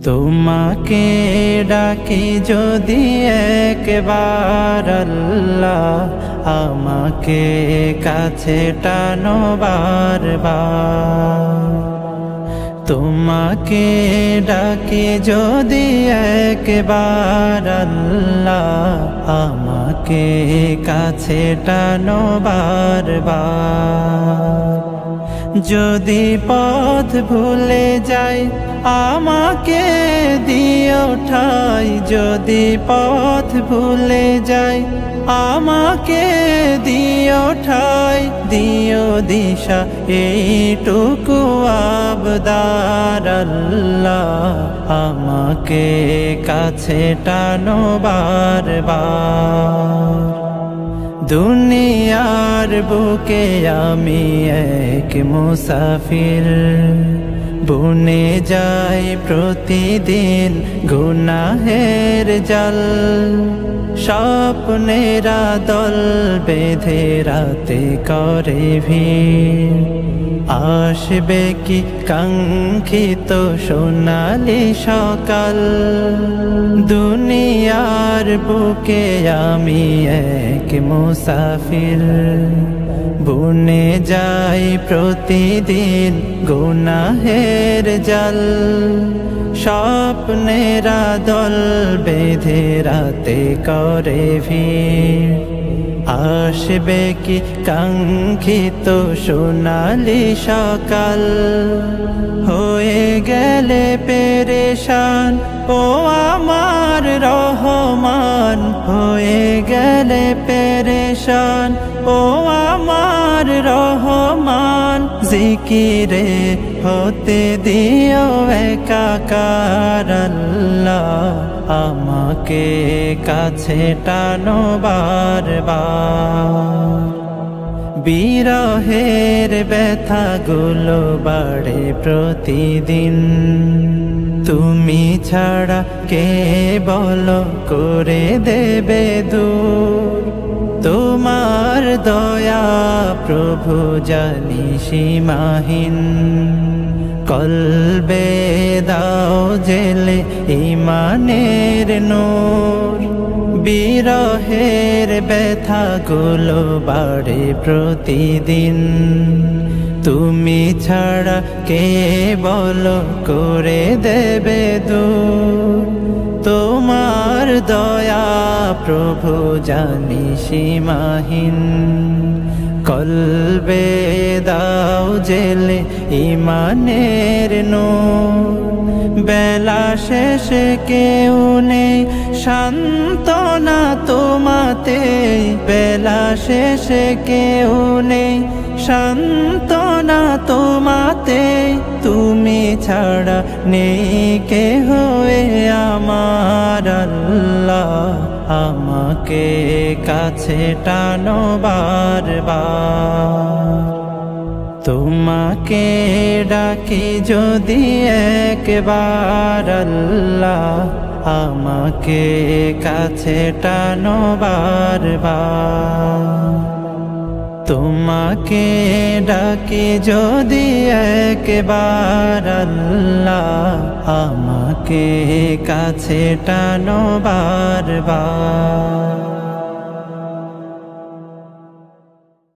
তোমাকে ডাকি যদি একবার আল্লাহ, আমাকে কাছে টানো বারবার। তোমাকে ডাকি যদি একবার আল্লাহ, আমাকে কাছে টানো বারবার। যদি পথ ভুলে যাই আমাকে দিও ঠাই, যদি পথ ভুলে যাই আমাকে দিও ঠাই, দিও দিশা এইটুকু আবদার আল্লাহ, আমাকে কাছে টানো বারবার। দুনিয়ার বুকে আমি এক মুসাফির, বুনে যাই প্রতিদিন গুনাহের জাল। স্বপ্নেরা দল বেঁধে রাতে করে ভিড়, আসবে কি কাঙ্ক্ষিত সোনালি সকাল। দুনিয়ার বুকে আমি এক মুসাফির, বুনে যাই প্রতিদিন গুনাহের জাল। স্বপ্নেরা দল বেঁধে রাতে করে ভিড়, আসবে কি কাঙ্ক্ষিত সোনালি সকাল। হয়ে গেলে পেরেশান ও আমার রহমান, হয়ে গেলে পেরেশান ও আমার রহমান। জিকিরে হতে দিও একাকার আল্লাহ, আমাকে কাছে টানো বারবার। বিরহের ব্যথাগুলো বাড়ে প্রতিদিন, তুমি ছাড়া কে বলো করে দেবে দূর। তোমার দয়া প্রভু জানি সীমাহীন, কলবে দাও জেলে ঈমানের নূর। বিরহের ব্যথাগুলো বাড়ে প্রতিদিন, তুমি ছাড়া কে বলো করে দেবে দূর। তোমার দয়া প্রভু জানি সীমাহীন, কলবে দাও জেলে ঈমানের নূর। বেলা শেষে কেউ নেই সান্ত্বনা তোমাতে, বেলা শেষে কেউ নেই সান্ত্বনা তোমাতে। তুমি ছাড়া নেই কেহ আমার আল্লাহ, আমাকে কাছে টানো বারবার। তোমাকে ডাকি যদি একবার আল্লাহ, আমাকে কাছে টানো বারবার। তোমাকে ডাকি যদি একবার আল্লাহ, আমাকে কাছে টানো বারবার।